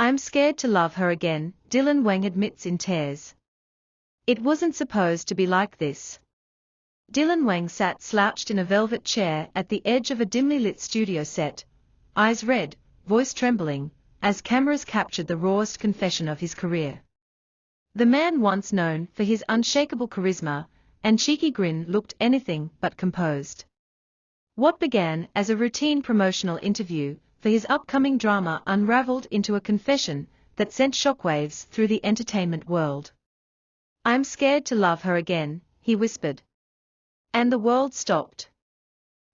I'm scared to love her again, Dylan Wang admits in tears. It wasn't supposed to be like this. Dylan Wang sat slouched in a velvet chair at the edge of a dimly lit studio set, eyes red, voice trembling, as cameras captured the rawest confession of his career. The man once known for his unshakable charisma and cheeky grin looked anything but composed. What began as a routine promotional interview for his upcoming drama unraveled into a confession that sent shockwaves through the entertainment world. "I'm scared to love her again," he whispered. And the world stopped.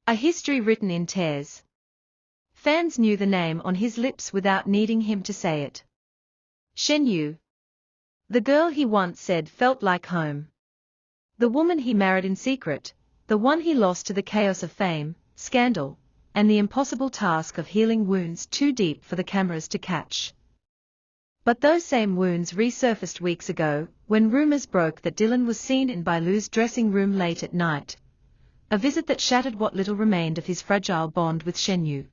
A history written in tears. Fans knew the name on his lips without needing him to say it. Shen Yu. The girl he once said felt like home. The woman he married in secret, the one he lost to the chaos of fame, scandal, and the impossible task of healing wounds too deep for the cameras to catch. But those same wounds resurfaced weeks ago, when rumors broke that Dylan was seen in Bailu's dressing room late at night. A visit that shattered what little remained of his fragile bond with Shen Yu.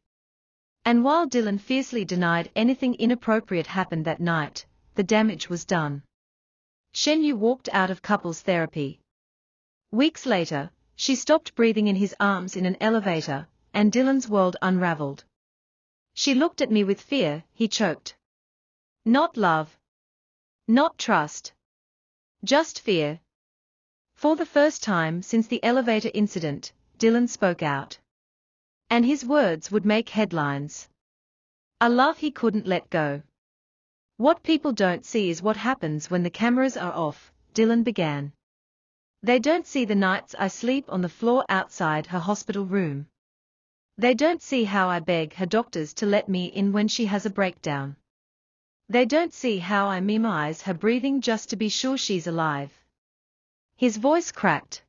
And while Dylan fiercely denied anything inappropriate happened that night, the damage was done. Shen Yu walked out of couples therapy. Weeks later, she stopped breathing in his arms in an elevator, and Dylan's world unraveled. "She looked at me with fear," he choked. "Not love. Not trust. Just fear." For the first time since the elevator incident, Dylan spoke out. And his words would make headlines. A love he couldn't let go. "What people don't see is what happens when the cameras are off," Dylan began. "They don't see the nights I sleep on the floor outside her hospital room. They don't see how I beg her doctors to let me in when she has a breakdown. They don't see how I mimize her breathing just to be sure she's alive." His voice cracked.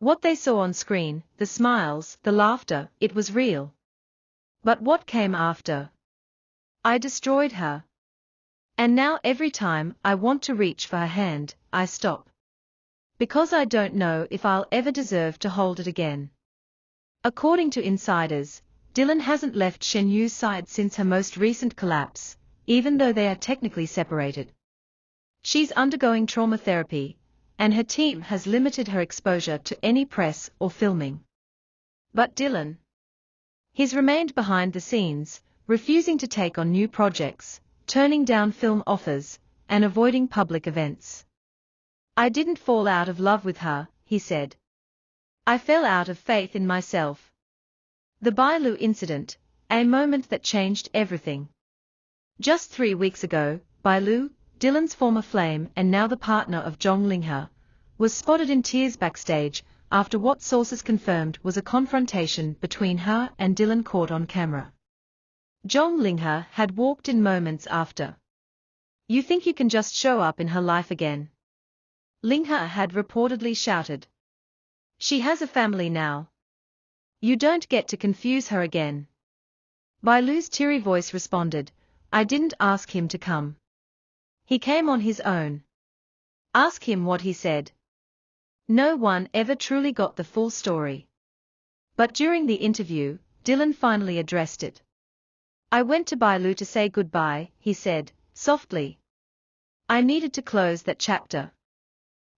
What they saw on screen, the smiles, the laughter, it was real. But what came after? "I destroyed her. And now every time I want to reach for her hand, I stop. Because I don't know if I'll ever deserve to hold it again." According to insiders, Dylan hasn't left Shen Yu's side since her most recent collapse, even though they are technically separated. She's undergoing trauma therapy, and her team has limited her exposure to any press or filming. But Dylan, he's remained behind the scenes, refusing to take on new projects, turning down film offers, and avoiding public events. "I didn't fall out of love with her," he said. "I fell out of faith in myself." The Bailu incident, a moment that changed everything. Just 3 weeks ago, Bailu, Dylan's former flame and now the partner of Zhong Linghe, was spotted in tears backstage after what sources confirmed was a confrontation between her and Dylan caught on camera. Zhong Linghe had walked in moments after. "You think you can just show up in her life again?" Linghe had reportedly shouted. "She has a family now. You don't get to confuse her again." Bailu's teary voice responded, "I didn't ask him to come. He came on his own. Ask him what he said." No one ever truly got the full story. But during the interview, Dylan finally addressed it. "I went to Bailu to say goodbye," he said, softly. "I needed to close that chapter.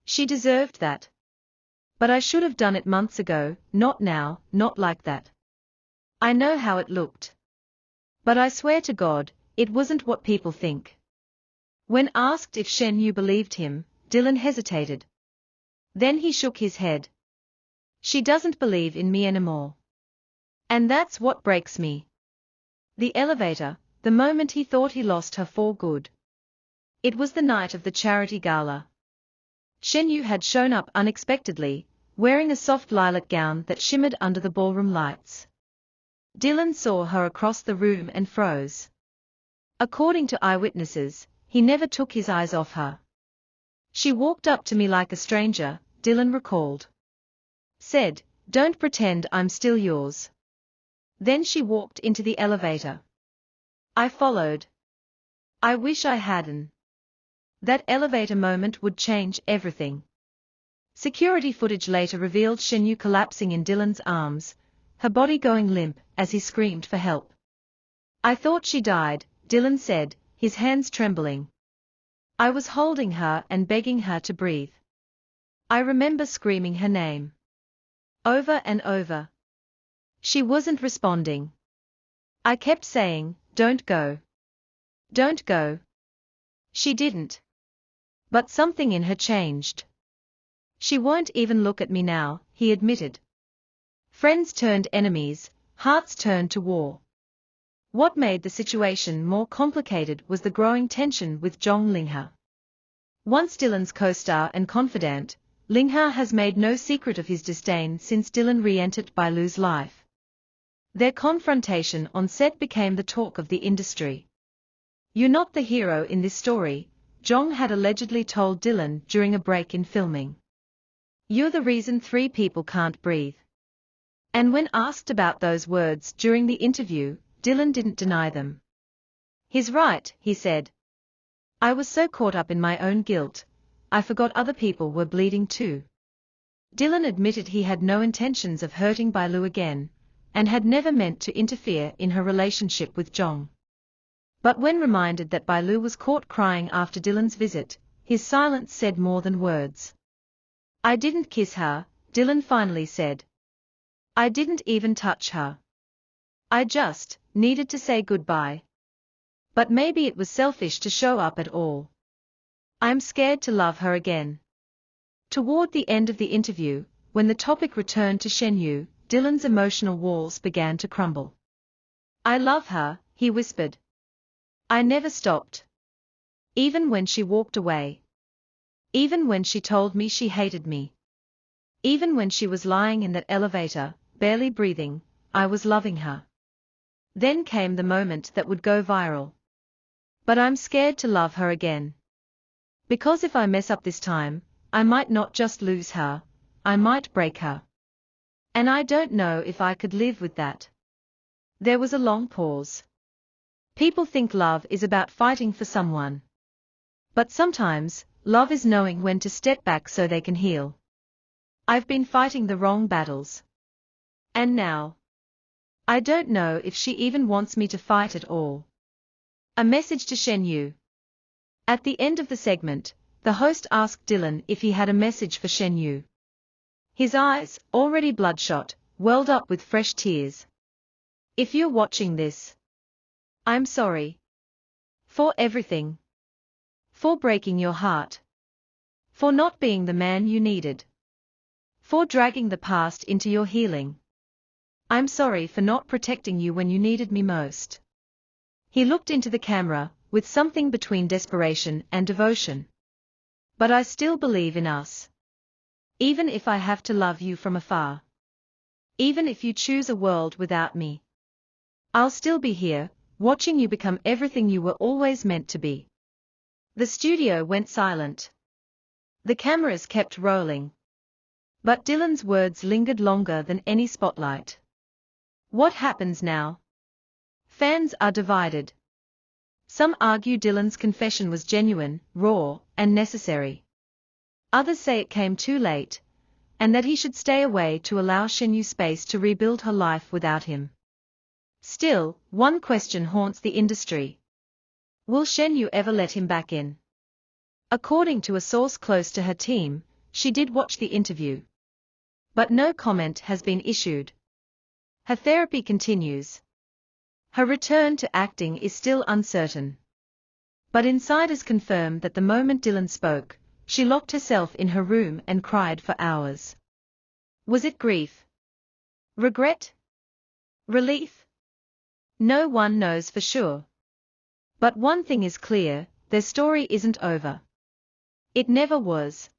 She deserved that. But I should have done it months ago, not now, not like that. I know how it looked. But I swear to God, it wasn't what people think." When asked if Shen Yu believed him, Dylan hesitated. Then he shook his head. "She doesn't believe in me anymore. And that's what breaks me." The elevator, the moment he thought he lost her for good. It was the night of the charity gala. Shen Yu had shown up unexpectedly, wearing a soft lilac gown that shimmered under the ballroom lights. Dylan saw her across the room and froze. According to eyewitnesses, he never took his eyes off her. "She walked up to me like a stranger," Dylan recalled. "Said, 'Don't pretend I'm still yours.' Then she walked into the elevator. I followed. I wish I hadn't. That elevator moment would change everything." Security footage later revealed Shen Yu collapsing in Dylan's arms, her body going limp as he screamed for help. "I thought she died," Dylan said, his hands trembling. I was holding her and begging her to breathe. I remember screaming her name. Over and over. She wasn't responding. I kept saying, "Don't go. Don't go." She didn't. But something in her changed. "She won't even look at me now," he admitted. Friends turned enemies, hearts turned to war. What made the situation more complicated was the growing tension with Zhong Linghe. Once Dylan's co-star and confidant, Linghe has made no secret of his disdain since Dylan re-entered Bailu's life. Their confrontation on set became the talk of the industry. "You're not the hero in this story," Zhong had allegedly told Dylan during a break in filming. "You're the reason 3 people can't breathe." And when asked about those words during the interview, Dylan didn't deny them. "He's right," he said. "I was so caught up in my own guilt, I forgot other people were bleeding too." Dylan admitted he had no intentions of hurting Bailu again, and had never meant to interfere in her relationship with Zhong. But when reminded that Bailu was caught crying after Dylan's visit, his silence said more than words. "I didn't kiss her," Dylan finally said. "I didn't even touch her. I just needed to say goodbye. But maybe it was selfish to show up at all. I'm scared to love her again." Toward the end of the interview, when the topic returned to Shen Yu, Dylan's emotional walls began to crumble. "I love her," he whispered. "I never stopped. Even when she walked away. Even when she told me she hated me. Even when she was lying in that elevator, barely breathing, I was loving her. Then came the moment that would go viral. But I'm scared to love her again. Because if I mess up this time, I might not just lose her, I might break her. And I don't know if I could live with that." There was a long pause. People think love is about fighting for someone. But sometimes, love is knowing when to step back so they can heal. "I've been fighting the wrong battles. And now, I don't know if she even wants me to fight at all." A message to Shen Yu. At the end of the segment, the host asked Dylan if he had a message for Shen Yu. His eyes, already bloodshot, welled up with fresh tears. "If you're watching this, I'm sorry. For everything. For breaking your heart. For not being the man you needed. For dragging the past into your healing. I'm sorry for not protecting you when you needed me most." He looked into the camera, with something between desperation and devotion. "But I still believe in us. Even if I have to love you from afar. Even if you choose a world without me. I'll still be here, watching you become everything you were always meant to be." The studio went silent. The cameras kept rolling. But Dylan's words lingered longer than any spotlight. What happens now? Fans are divided. Some argue Dylan's confession was genuine, raw, and necessary. Others say it came too late, and that he should stay away to allow Shen Yu space to rebuild her life without him. Still, one question haunts the industry. Will Shen Yu ever let him back in? According to a source close to her team, she did watch the interview. But no comment has been issued. Her therapy continues. Her return to acting is still uncertain. But insiders confirm that the moment Dylan spoke, she locked herself in her room and cried for hours. Was it grief? Regret? Relief? No one knows for sure. But one thing is clear, their story isn't over. It never was.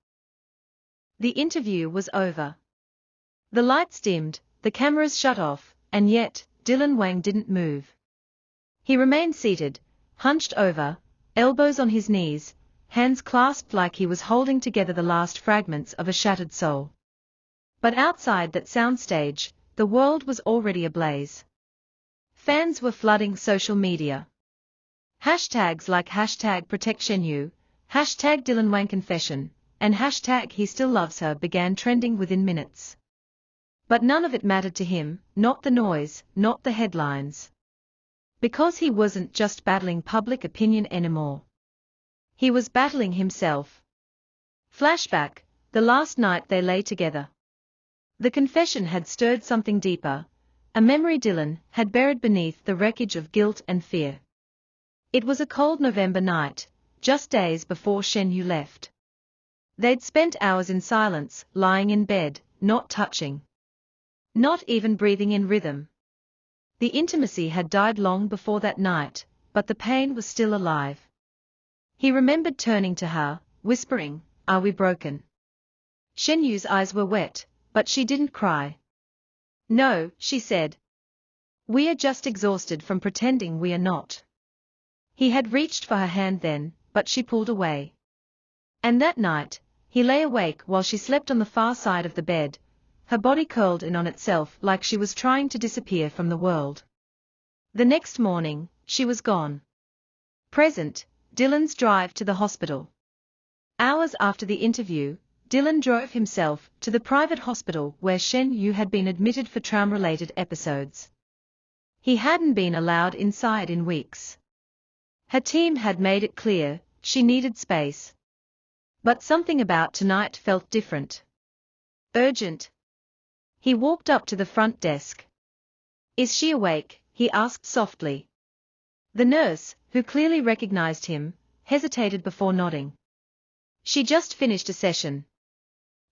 The interview was over. The lights dimmed, the cameras shut off, and yet, Dylan Wang didn't move. He remained seated, hunched over, elbows on his knees, hands clasped like he was holding together the last fragments of a shattered soul. But outside that soundstage, the world was already ablaze. Fans were flooding social media. Hashtags like #ProtectShenYu, #DylanWangConfession, and #He Still Loves Her began trending within minutes. But none of it mattered to him, not the noise, not the headlines. Because he wasn't just battling public opinion anymore. He was battling himself. Flashback, the last night they lay together. The confession had stirred something deeper, a memory Dylan had buried beneath the wreckage of guilt and fear. It was a cold November night, just days before Shen Yu left. They'd spent hours in silence, lying in bed, not touching. Not even breathing in rhythm. The intimacy had died long before that night, but the pain was still alive. He remembered turning to her, whispering, "Are we broken?" Shen Yu's eyes were wet, but she didn't cry. "No," she said. "We are just exhausted from pretending we are not." He had reached for her hand then, but she pulled away. And that night, he lay awake while she slept on the far side of the bed, her body curled in on itself like she was trying to disappear from the world. The next morning, she was gone. Present, Dylan's drive to the hospital. Hours after the interview, Dylan drove himself to the private hospital where Shen Yu had been admitted for trauma-related episodes. He hadn't been allowed inside in weeks. Her team had made it clear, she needed space. But something about tonight felt different. Urgent. He walked up to the front desk. "Is she awake?" he asked softly. The nurse, who clearly recognized him, hesitated before nodding. "She just finished a session.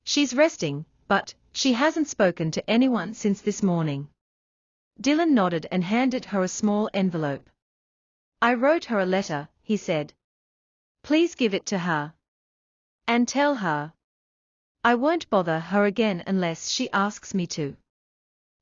She's resting, but she hasn't spoken to anyone since this morning." Dylan nodded and handed her a small envelope. "I wrote her a letter," he said. "Please give it to her. And tell her I won't bother her again unless she asks me to."